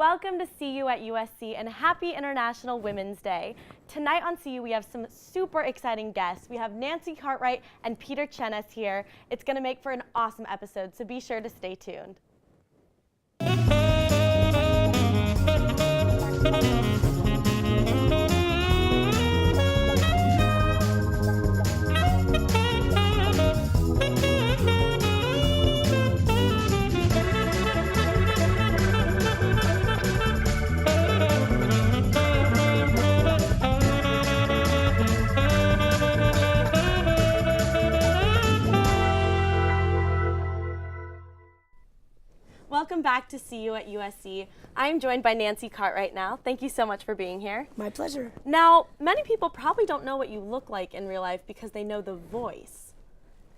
Welcome to CU at USC and happy International Women's Day. Tonight on CU we have some super exciting guests. We have Nancy Cartwright and Peter Kjenaas here. It's going to make for an awesome episode, so be sure to stay tuned. Welcome back to CU at USC. I'm joined by Nancy Cartwright now. Thank you so much for being here. My pleasure. Now, many people probably don't know what you look like in real life because they know the voice.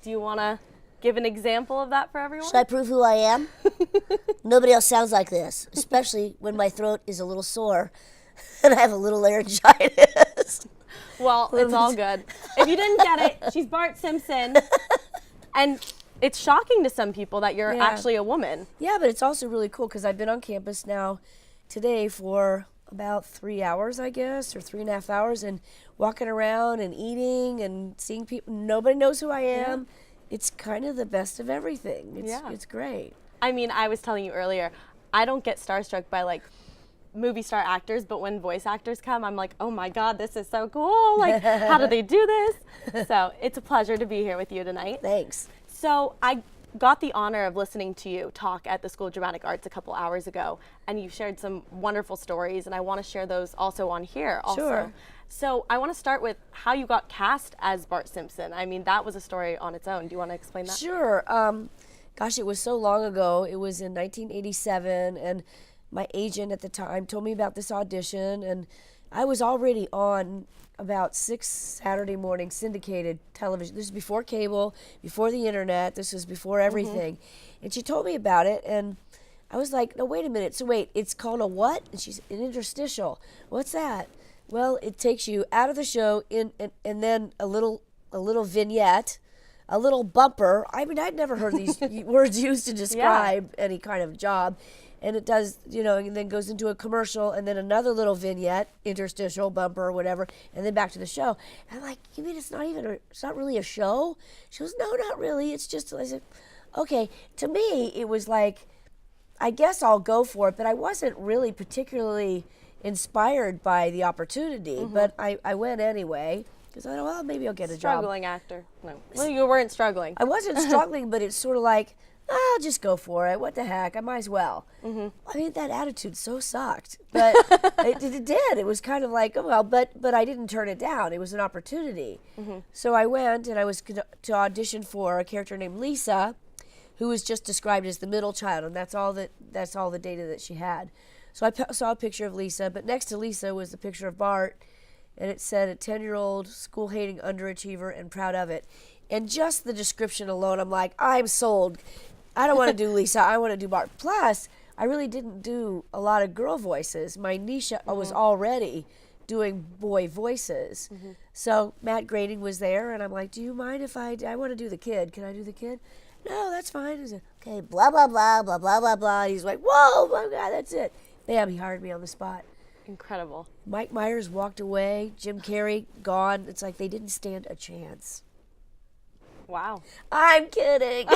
Do you want to give an example of that for everyone? Should I prove who I am? Nobody else sounds like this, especially when my throat is a little sore and I have a little laryngitis. Well, it's all good. If you didn't get it, she's Bart Simpson. And it's shocking to some people that you're actually a woman. Yeah, but it's also really cool because I've been on campus now today for about 3 hours, I guess, or 3.5 hours, and walking around and eating and seeing people. Nobody knows who I am. Yeah. It's kind of the best of everything. It's great. I mean, I was telling you earlier, I don't get starstruck by like movie star actors, but when voice actors come, I'm like, oh my God, this is so cool. Like, how do they do this? So it's a pleasure to be here with you tonight. Thanks. So I got the honor of listening to you talk at the School of Dramatic Arts a couple hours ago, and you shared some wonderful stories, and I want to share those also on here also. Sure. So I want to start with how you got cast as Bart Simpson. I mean, that was a story on its own. Do you want to explain that? Sure. Gosh, it was so long ago. It was in 1987, and my agent at the time told me about this audition, and I was already on about 6 Saturday morning syndicated television. This is before cable, before the internet. This was before everything. And she told me about it, and I was like, no, wait a minute. So wait, it's called a what? And she's an interstitial. What's that? Well, it takes you out of the show and then a little vignette, a little bumper. I mean, I'd never heard these words used to describe any kind of job. And it does, and then goes into a commercial, and then another little vignette, interstitial, bumper, or whatever, and then back to the show. And I'm like, you mean it's not really a show? She goes, no, not really. It's just, I said, okay. To me, it was like, I guess I'll go for it, but I wasn't really particularly inspired by the opportunity, but I went anyway, because I thought, well, maybe I'll get a job. Struggling actor. No. Well, you weren't struggling. I wasn't struggling, but it's sort of like, I'll just go for it. What the heck? I might as well. I mean, that attitude so sucked, but it did. It was kind of like, oh, well, but I didn't turn it down. It was an opportunity. So I went, and I was to audition for a character named Lisa, who was just described as the middle child, and that's all the data that she had. So I saw a picture of Lisa, but next to Lisa was a picture of Bart, and it said a 10-year-old school-hating underachiever and proud of it. And just the description alone, I'm like, I'm sold. I don't want to do Lisa, I want to do Bart. Plus, I really didn't do a lot of girl voices. My niche was already doing boy voices. So Matt Grading was there, and I'm like, do you mind if I want to do the kid. Can I do the kid? No, that's fine. He said, okay, blah, blah, blah, blah, blah, blah, blah. He's like, whoa, my God, that's it. Bam, he hired me on the spot. Incredible. Mike Myers walked away. Jim Carrey, gone. It's like they didn't stand a chance. Wow. I'm kidding.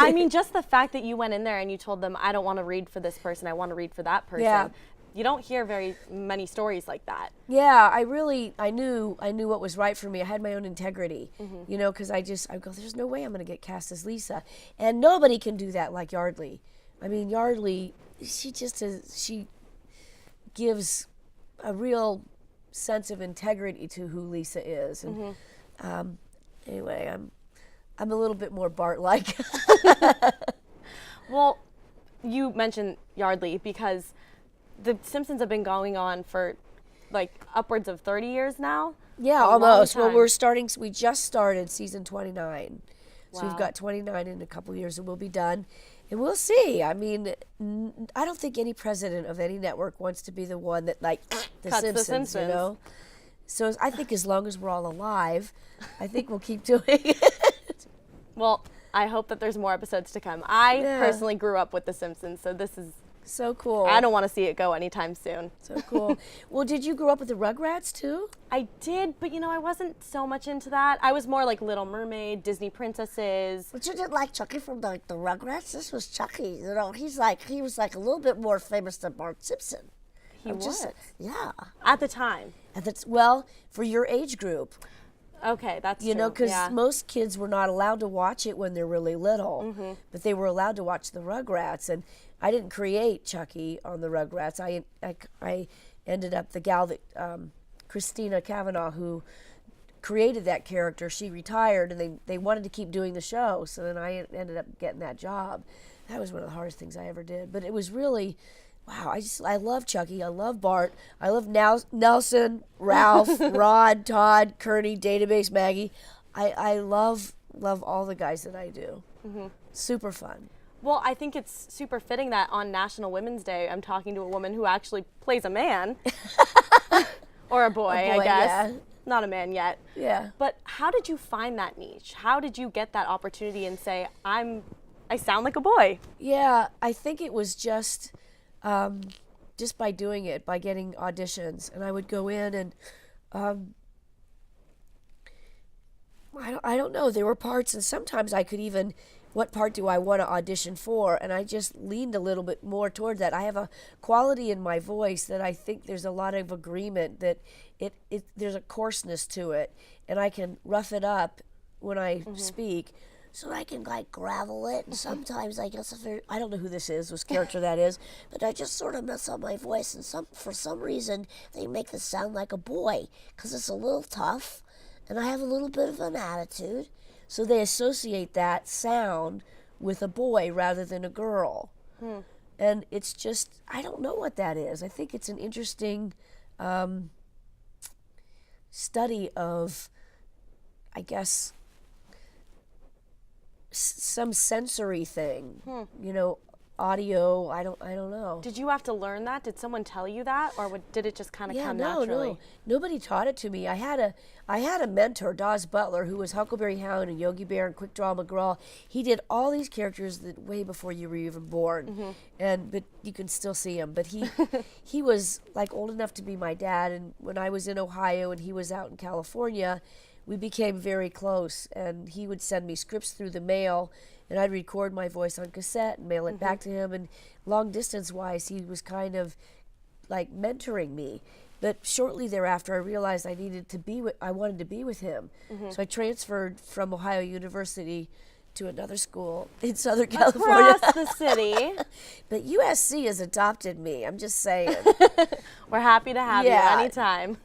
I mean, just the fact that you went in there and you told them, I don't want to read for this person, I want to read for that person. Yeah. You don't hear very many stories like that. Yeah, I knew what was right for me. I had my own integrity, because I go, there's no way I'm going to get cast as Lisa. And nobody can do that like Yardley. I mean, Yardley, she gives a real sense of integrity to who Lisa is. And anyway, I'm a little bit more Bart-like. Well, you mentioned Yardley because the Simpsons have been going on for like upwards of 30 years now. Yeah, almost. Well, we just started season 29. So we've got 29 in a couple of years and we'll be done. And we'll see. I mean, I don't think any president of any network wants to be the one that, like, the Simpsons, you know? So I think as long as we're all alive, I think we'll keep doing it. Well, I hope that there's more episodes to come. I personally grew up with The Simpsons, so this is So cool. I don't want to see it go anytime soon. So cool. Well, did you grow up with the Rugrats too? I did, but I wasn't so much into that. I was more like Little Mermaid, Disney princesses. But you didn't like Chucky from the Rugrats? This was Chucky. He was like a little bit more famous than Bart Simpson. He was. Yeah. At the time. And that's, well, for your age group. Okay, that's You know, true. because most kids were not allowed to watch it when they're really little, but they were allowed to watch the Rugrats. And I didn't create Chucky on the Rugrats. I ended up, the gal that, Christina Kavanaugh, who created that character, she retired, and they wanted to keep doing the show. So then I ended up getting that job. That was one of the hardest things I ever did. But it was really, wow, I love Chucky. I love Bart. I love Nelson, Ralph, Rod, Todd, Kearney, Database, Maggie. I love all the guys that I do. Super fun. Well, I think it's super fitting that on National Women's Day, I'm talking to a woman who actually plays a man. Or a boy, I guess. Yeah. Not a man yet. Yeah. But how did you find that niche? How did you get that opportunity and say, I sound like a boy? Yeah, I think it was just by doing it, by getting auditions. And I would go in and I don't know, there were parts, and sometimes I could even, what part do I want to audition for? And I just leaned a little bit more toward that. I have a quality in my voice that I think there's a lot of agreement that there's a coarseness to it, and I can rough it up when I speak. So I can like gravel it, and sometimes I guess I don't know who this is, whose character that is, but I just sort of mess up my voice, and for some reason they make this sound like a boy because it's a little tough, and I have a little bit of an attitude. So they associate that sound with a boy rather than a girl. And it's just, I don't know what that is. I think it's an interesting study of, I guess, some sensory thing. Audio, I don't know. Did you have to learn that? Did someone tell you that? Or did it just kind of come naturally? No. Nobody taught it to me. I had a mentor, Dawes Butler, who was Huckleberry Hound and Yogi Bear and Quick Draw McGraw. He did all these characters that way before you were even born. But you can still see him. But he was like old enough to be my dad, and when I was in Ohio and he was out in California, we became very close, and he would send me scripts through the mail, and I'd record my voice on cassette and mail it back to him. And long distance wise, he was kind of like mentoring me. But shortly thereafter, I realized I wanted to be with him. So I transferred from Ohio University to another school in Southern California. Across the city. But USC has adopted me. I'm just saying. We're happy to have you anytime.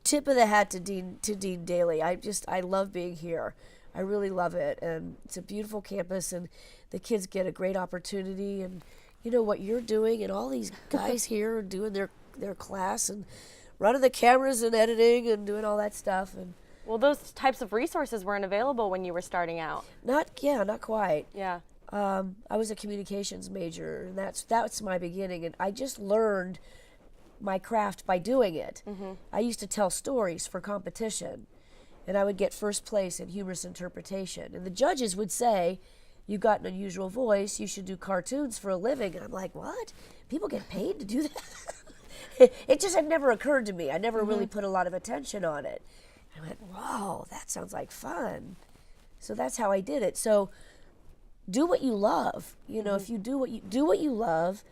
Tip of the hat to Dean Daly. I love being here. I really love it, and it's a beautiful campus, and the kids get a great opportunity, and you know what you're doing, and all these guys here are doing their class and running the cameras and editing and doing all that stuff. And Well, those types of resources weren't available when you were starting out. not quite. Yeah. I was a communications major, and that's my beginning, and I just learned my craft by doing it. I used to tell stories for competition, and I would get first place in humorous interpretation. And the judges would say, "You got an unusual voice, you should do cartoons for a living." And I'm like, what? People get paid to do that? It just had never occurred to me. I never really put a lot of attention on it. I went, whoa, that sounds like fun. So that's how I did it. So do what you love. If you do what you love,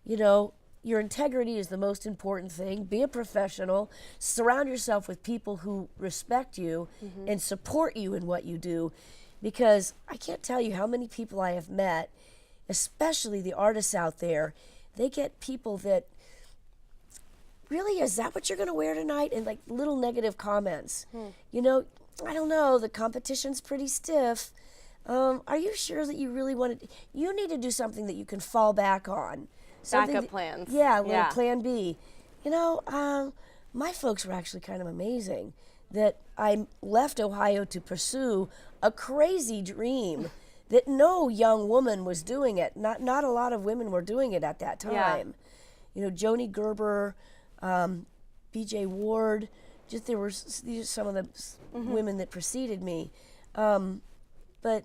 your integrity is the most important thing. Be a professional. Surround yourself with people who respect you and support you in what you do. Because I can't tell you how many people I have met, especially the artists out there, they get people that, really, is that what you're going to wear tonight? And like little negative comments. I don't know, the competition's pretty stiff. Are you sure that you really want to? You need to do something that you can fall back on. Backup plans. Yeah, plan B. My folks were actually kind of amazing that I left Ohio to pursue a crazy dream that no young woman was doing it. Not a lot of women were doing it at that time. Joni Gerber, B.J. Ward, these are some of the women that preceded me. But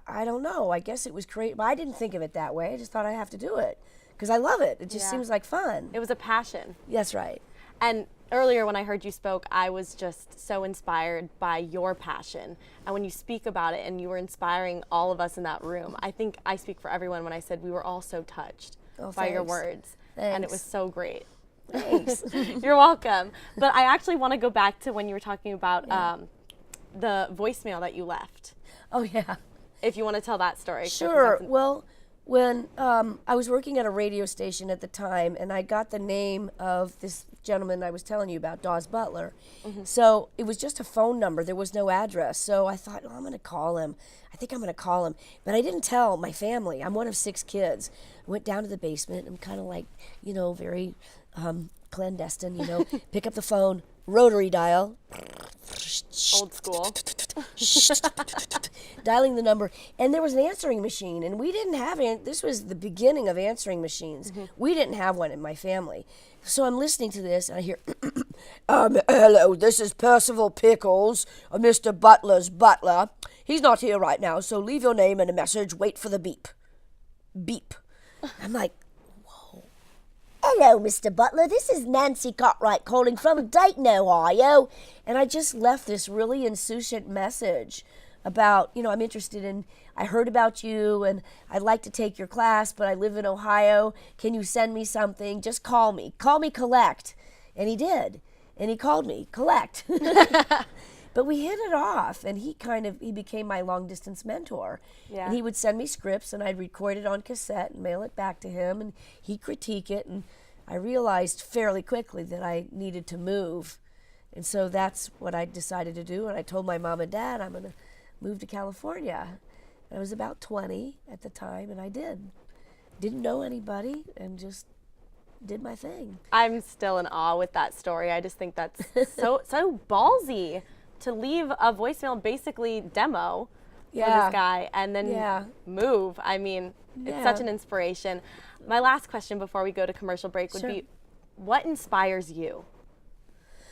I don't know. I guess it was great. But I didn't think of it that way. I just thought I have to do it because I love it. It just Yeah. seems like fun. It was a passion. That's right. And earlier when I heard you spoke, I was just so inspired by your passion. And when you speak about it and you were inspiring all of us in that room, I think I speak for everyone when I said we were all so touched by your thanks. words. Thanks. And it was so great. Thanks. You're welcome. But I actually want to go back to when you were talking about the voicemail that you left. Oh, yeah. If you want to tell that story. 'cause I think Sure. that's Well, when I was working at a radio station at the time, and I got the name of this gentleman I was telling you about, Dawes Butler. So it was just a phone number. There was no address. So I thought, I'm going to call him. I think I'm going to call him. But I didn't tell my family. I'm one of 6 kids. I went down to the basement. I'm kind of like, very clandestine, pick up the phone, rotary dial. old school. Dialing the number, and there was an answering machine, and we didn't have this was the beginning of answering machines. We didn't have one in my family. So I'm listening to this, and I hear, hello, this is Percival Pickles, Mr. Butler's butler. He's not here right now, so leave your name and a message. Wait for the beep. Beep. I'm like, Hello, Mr. Butler. This is Nancy Cartwright calling from Dayton, Ohio. and I just left this really insouciant message about, I'm interested in, I heard about you, and I'd like to take your class, but I live in Ohio. Can you send me something? Just call me. Call me collect. And he did. And he called me collect. But we hit it off, and he became my long-distance mentor. Yeah. And he would send me scripts, and I'd record it on cassette and mail it back to him, and he'd critique it, and I realized fairly quickly that I needed to move. And so that's what I decided to do, and I told my mom and dad I'm going to move to California. I was about 20 at the time, and I did. Didn't know anybody, and just did my thing. I'm still in awe with that story. I just think that's so ballsy to leave a voicemail, basically demo for Yeah. this guy, and then move. I mean, it's such an inspiration. My last question before we go to commercial break would Sure. be, what inspires you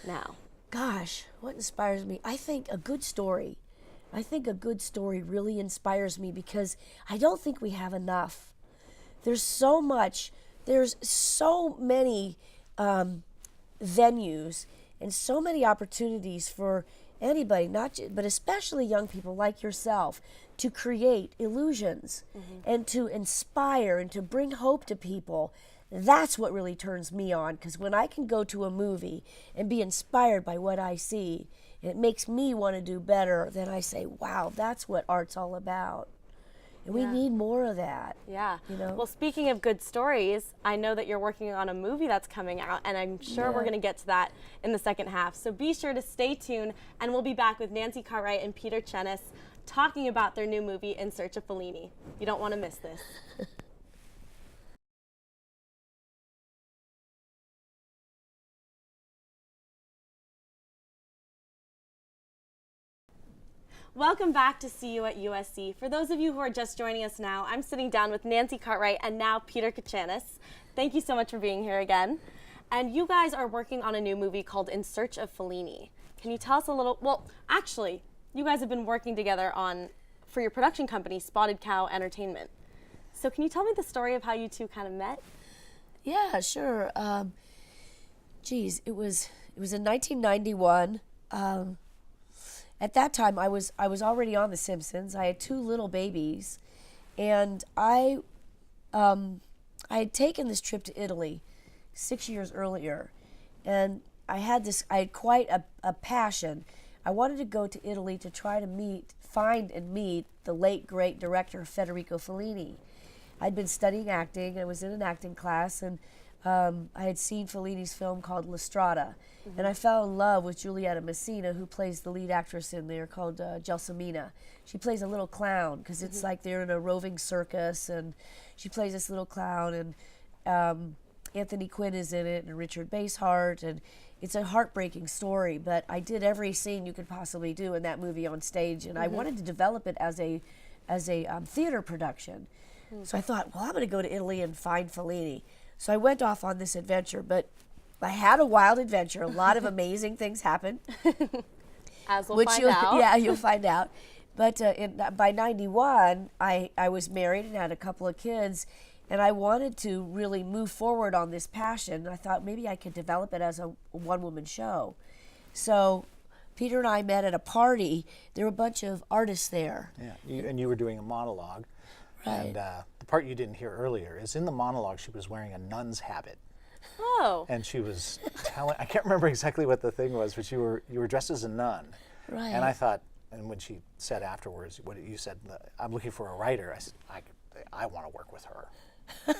now? Gosh, what inspires me? I think a good story. I think a good story really inspires me because I don't think we have enough. There's so much, there's so many venues and so many opportunities for anybody, but especially young people like yourself, to create illusions and to inspire and to bring hope to people. That's what really turns me on, because when I can go to a movie and be inspired by what I see, it makes me want to do better. Then I say, wow, that's what art's all about. And we need more of that. Yeah. You know? Well, speaking of good stories, I know that you're working on a movie that's coming out, and I'm sure we're going to get to that in the second half. So be sure to stay tuned, and we'll be back with Nancy Cartwright and Peter Kjenaas talking about their new movie, In Search of Fellini. You don't want to miss this. Welcome back to See You at USC. For those of you who are just joining us now, I'm sitting down with Nancy Cartwright and now Peter Kjenaas. Thank you so much for being here again. And you guys are working on a new movie called In Search of Fellini. Can you tell us a little, well, actually, you guys have been working together for your production company, Spotted Cow Entertainment. So can you tell me the story of how you two kind of met? Yeah, sure. It was in 1991. At that time, I was already on The Simpsons. I had 2 little babies, and I had taken this trip to Italy 6 years earlier, and I had quite a passion. I wanted to go to Italy to try to find and meet the late great director Federico Fellini. I'd been studying acting. I was in an acting class, and I had seen Fellini's film called La Strada, and I fell in love with Giulietta Messina, who plays the lead actress in there, called Gelsomina. She plays a little clown, because it's like they're in a roving circus, and she plays this little clown, and Anthony Quinn is in it, and Richard Basehart, and it's a heartbreaking story, but I did every scene you could possibly do in that movie on stage, and I wanted to develop it as a theater production. So I thought, well, I'm going to go to Italy and find Fellini. So I went off on this adventure, but I had a wild adventure. A lot of amazing things happened. As we'll find out. Yeah, you'll find out. But by 91, I was married and had a couple of kids, And I wanted to really move forward on this passion. I thought maybe I could develop it as a one-woman show. So Peter and I met at a party. There were a bunch of artists there. Yeah, and you were doing a monologue. Right. And the part you didn't hear earlier is in the monologue she was wearing a nun's habit. Oh. And she was telling, I can't remember exactly what the thing was, but you were dressed as a nun. Right. And I thought, and when she said afterwards, what you said, I'm looking for a writer, I said, I want to work with her.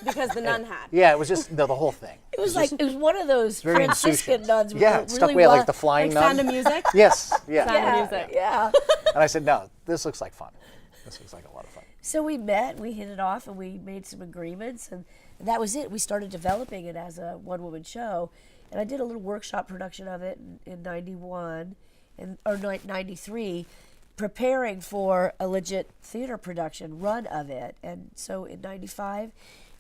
Because the nun hat. Yeah, it was just the whole thing. It was one of those very Franciscan insouciant. nuns. With Yeah, really stuck way like the flying Like nun. Sound of Music? Yes, yeah. Sound of Music. Yeah. And I said, no, this looks like fun. This looks like a lot of fun. So we met, we hit it off, and we made some agreements, and that was it. We started developing it as a one-woman show, and I did a little workshop production of it in 91, or 93, preparing for a legit theater production run of it. And so in 95,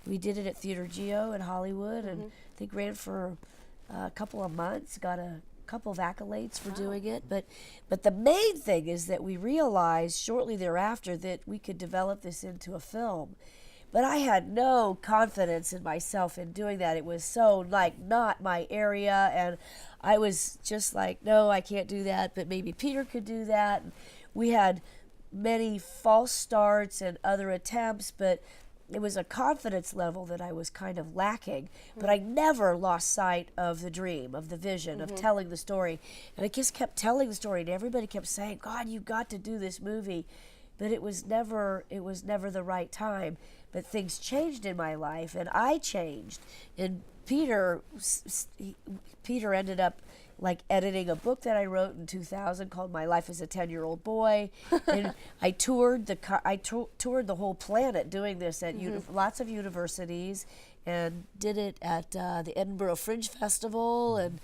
we did it at Theater Geo in Hollywood, and I think ran for a couple of months, got a couple of accolades for doing it. But the main thing is that we realized shortly thereafter that we could develop this into a film. But I had no confidence in myself in doing that. It was so not my area, and I was just like, no, I can't do that, but maybe Peter could do that. And we had many false starts and other attempts, but it was a confidence level that I was kind of lacking. But I never lost sight of the dream, of the vision, of telling the story. And I just kept telling the story, and everybody kept saying, God, you've got to do this movie. But it was never the right time. But things changed in my life, and I changed. And Peter ended up editing a book that I wrote in 2000 called My Life as a 10-Year-Old Boy. And I toured the whole planet doing this at lots of universities, and did it at the Edinburgh Fringe Festival, and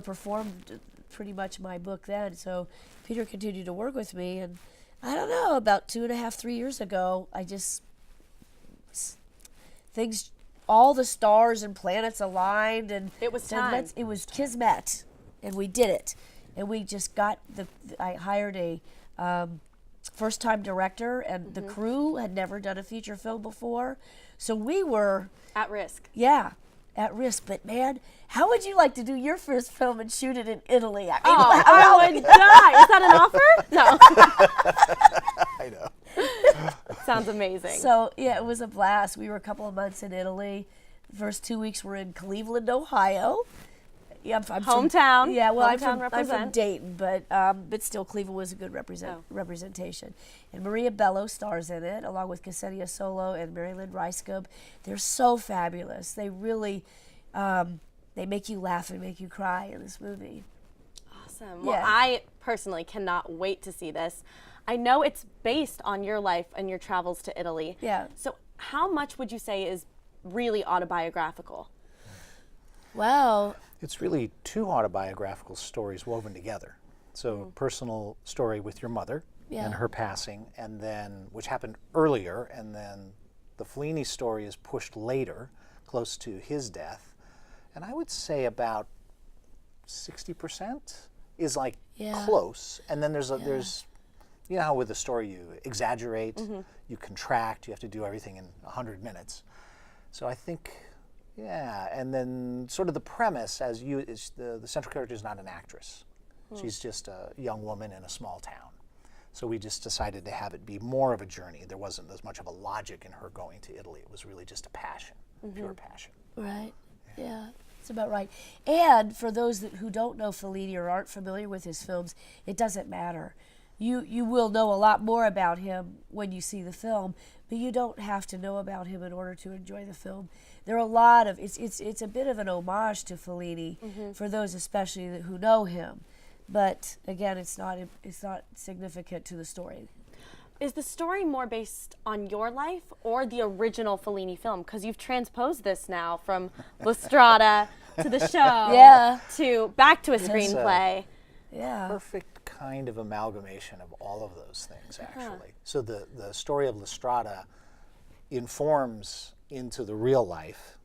performed pretty much my book then. So Peter continued to work with me, and I don't know, about 2.5, 3 years ago, all the stars and planets aligned, and It was time. It was kismet, and we did it. And we just got I hired a first-time director, and the crew had never done a feature film before, so we were At risk. at risk. But man, how would you like to do your first film and shoot it in Italy? I mean, I would die. Is that an offer? No. I know. Sounds amazing. So yeah, it was a blast. We were a couple of months in Italy. The first 2 weeks were in Cleveland, Ohio. Yeah, I'm Hometown. From, yeah, well, Hometown I'm from represent. Dayton, but still Cleveland was a good representation. And Maria Bello stars in it, along with Ksenia Solo and Mary Lynn Ricegub. They're so fabulous. They really, they make you laugh and make you cry in this movie. Awesome. Well, Yeah. I personally cannot wait to see this. I know it's based on your life and your travels to Italy. Yeah. So how much would you say is really autobiographical? Wow. It's really two autobiographical stories woven together. So personal story with your mother and her passing, and then, which happened earlier, and then the Fellini story is pushed later, close to his death. And I would say about 60% is close. And then there's, you know how with a story you exaggerate, you contract, you have to do everything in 100 minutes. So I think, and then sort of the premise is the central character is not an actress. She's just a young woman in a small town. So we just decided to have it be more of a journey. There wasn't as much of a logic in her going to Italy. It was really just a passion, pure passion. Right. Yeah, that's about right. And for those who don't know Fellini or aren't familiar with his films, it doesn't matter. You will know a lot more about him when you see the film, but you don't have to know about him in order to enjoy the film. There are a lot of it's a bit of an homage to Fellini for those especially who know him, but again, it's not significant to the story. Is the story more based on your life or the original Fellini film? Because you've transposed this now from La Strada to the show to back to a screenplay. Perfect kind of amalgamation of all of those things, actually. So the story of La Strada informs into the real life,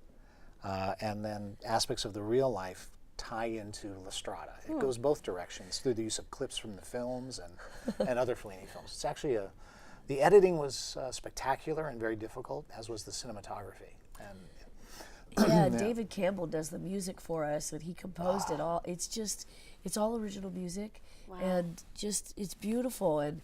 and then aspects of the real life tie into La Strada. It goes both directions through the use of clips from the films and other Fellini films. It's actually The editing was spectacular and very difficult, as was the cinematography. And Yeah, David Campbell does the music for us, and he composed it all. It's all original music, and it's beautiful. And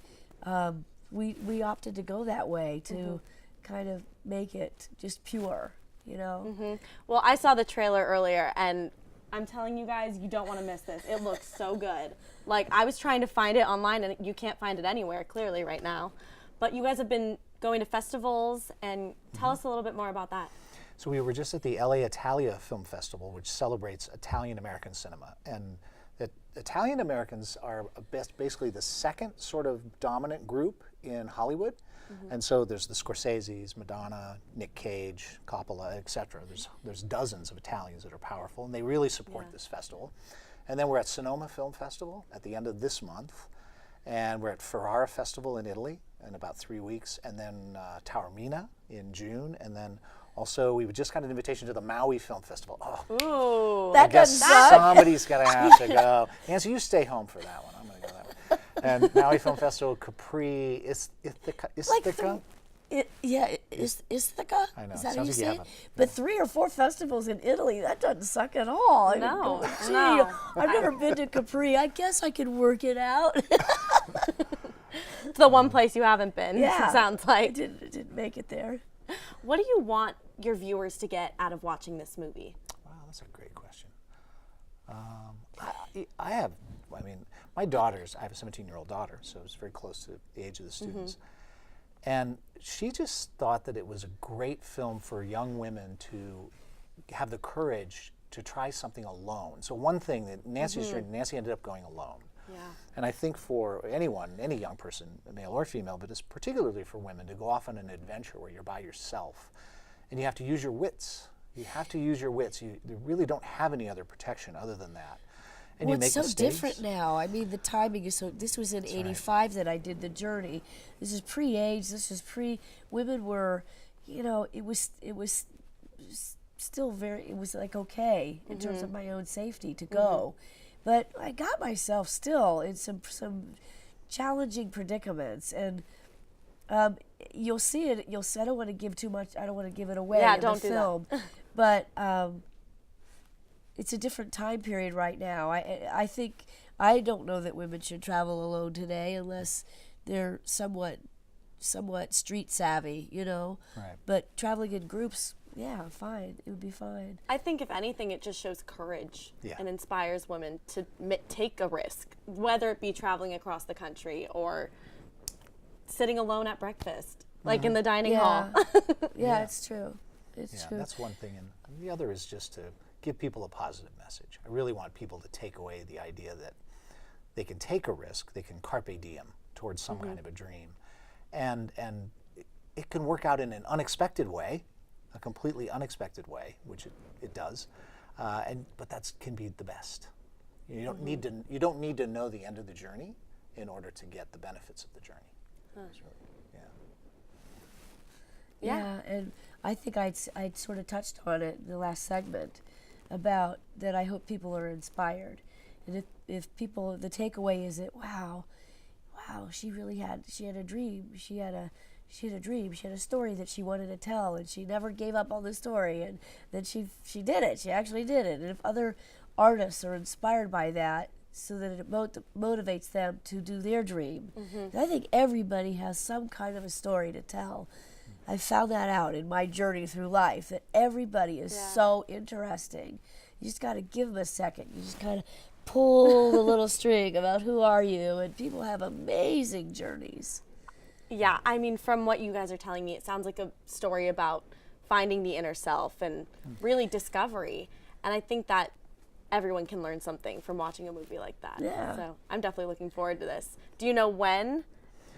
we opted to go that way to kind of make it just pure, you know. Well, I saw the trailer earlier, and I'm telling you guys, you don't want to miss this. It looks so good. Like, I was trying to find it online, and you can't find it anywhere, clearly, right now. But you guys have been going to festivals, and tell us a little bit more about that. so we were just at the LA Italia Film Festival, which celebrates Italian-American cinema. And the Italian-Americans are basically the second sort of dominant group in Hollywood. And so there's the Scorseses, Madonna, Nick Cage, Coppola, etc. There's dozens of Italians that are powerful, and they really support this festival. And then we're at Sonoma Film Festival at the end of this month, and we're at Ferrara Festival in Italy in about 3 weeks, and then Taormina in June, and then also we just got an invitation to the Maui Film Festival. Oh, Ooh. That I guess doesn't suck. somebody's got to have to go. Nancy, you stay home for that one. I'm going to go that one. And Maui Film Festival, Capri, Ithaca. Ithaca? I know, Is that sounds how you like you say have it? a- But 3 or 4 festivals in Italy, that doesn't suck at all. I mean, No, gee, no. I've never been to Capri. I guess I could work it out. It's the one place you haven't been, Yeah. it sounds I like. didn't make it there. What do you want your viewers to get out of watching this movie? Wow, that's a great question. My daughters, I have a 17-year-old daughter, so it's very close to the age of the students. And she just thought that it was a great film for young women to have the courage to try something alone. So one thing that Nancy ended up going alone. Yeah. And I think for anyone, any young person, male or female, but it's particularly for women, to go off on an adventure where you're by yourself and you have to use your wits. You have to use your wits. You really don't have any other protection other than that. And Well, you make it's so mistakes. different now. I mean, the timing is so. This was in '85 that I did the journey. This is pre-AIDS. This is women were, it was still very. It was like okay in terms of my own safety to go, but I got myself still in some challenging predicaments, and you'll see it. I don't want to give too much. I don't want to give it away in don't the do film, but. It's a different time period right now. I think I don't know that women should travel alone today unless they're somewhat street savvy, Right. But traveling in groups, yeah, fine. It would be fine. I think if anything, it just shows courage Yeah. and inspires women to take a risk, whether it be traveling across the country or sitting alone at breakfast, like in the dining hall. Yeah, it's true. It's Yeah, true. that's one thing. And the other is just to give people a positive message. I really want people to take away the idea that they can take a risk, they can carpe diem towards some kind of a dream. And it can work out in an unexpected way, a completely unexpected way, which it does. But that can be the best. You don't need to know the end of the journey in order to get the benefits of the journey. It's really, Yeah, and I think I'd sort of touched on it in the last segment about that. I hope people are inspired, and if people, the takeaway is that wow, she had a dream. She had a dream. She had a story that she wanted to tell, and she never gave up on the story, and then she did it. She actually did it. And if other artists are inspired by that, so that it motivates them to do their dream, I think everybody has some kind of a story to tell. I found that out in my journey through life, that everybody is so interesting. You just got to give them a second. You just kind of pull the little string about who are you, and people have amazing journeys. Yeah, I mean, from what you guys are telling me, it sounds like a story about finding the inner self and really discovery. And I think that everyone can learn something from watching a movie like that. Yeah. So I'm definitely looking forward to this. Do you know when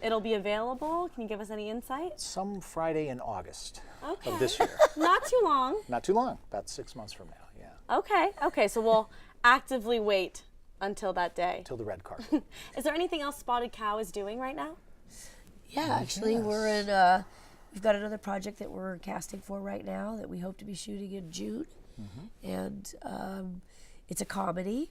it'll be available? Can you give us any insight? some Friday in August Okay. of this year. Not too long. Not too long, about 6 months from now, yeah. Okay, so we'll actively wait until that day. Till the red carpet. Is there anything else Spotted Cow is doing right now? Yeah, actually, we're in. We've got another project that we're casting for right now that we hope to be shooting in June, and it's a comedy.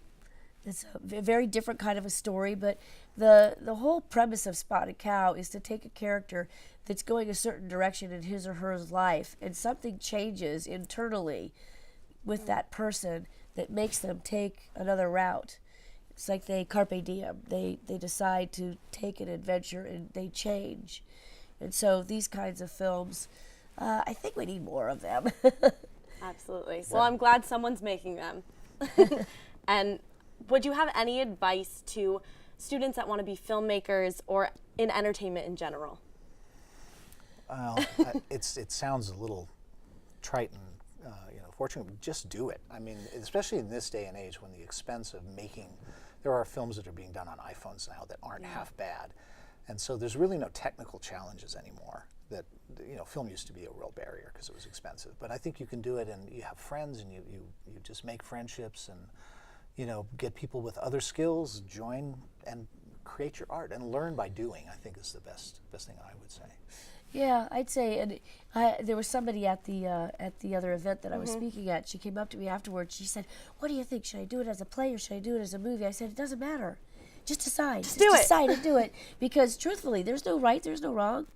It's a very different kind of a story, but the whole premise of Spotted Cow is to take a character that's going a certain direction in his or her life, and something changes internally with that person that makes them take another route. It's like they carpe diem. They decide to take an adventure and they change. And so these kinds of films, I think we need more of them. Absolutely. Well, I'm glad someone's making them. And would you have any advice to students that want to be filmmakers or in entertainment in general? Well, it sounds a little trite and fortunate, but just do it. I mean, especially in this day and age when the expense of making, there are films that are being done on iPhones now that aren't half bad. And so there's really no technical challenges anymore. That, film used to be a real barrier because it was expensive. But I think you can do it, and you have friends, and you just make friendships, and get people with other skills, join and create your art, and learn by doing. I think is the best thing I would say. Yeah, I'd say, and there was somebody at the other event that I was speaking at. She came up to me afterwards. She said, "What do you think? Should I do it as a play or should I do it as a movie?" I said, "It doesn't matter. Just decide. Just decide and do it." Because truthfully, there's no right, there's no wrong.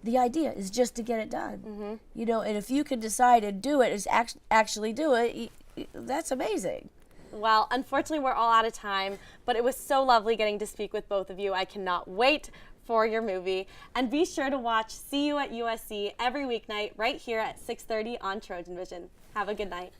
The idea is just to get it done. And if you can decide and do it, is actually do it, that's amazing. Well, unfortunately, we're all out of time, but it was so lovely getting to speak with both of you. I cannot wait for your movie. And be sure to watch See You at USC every weeknight right here at 6:30 on Trojan Vision. Have a good night.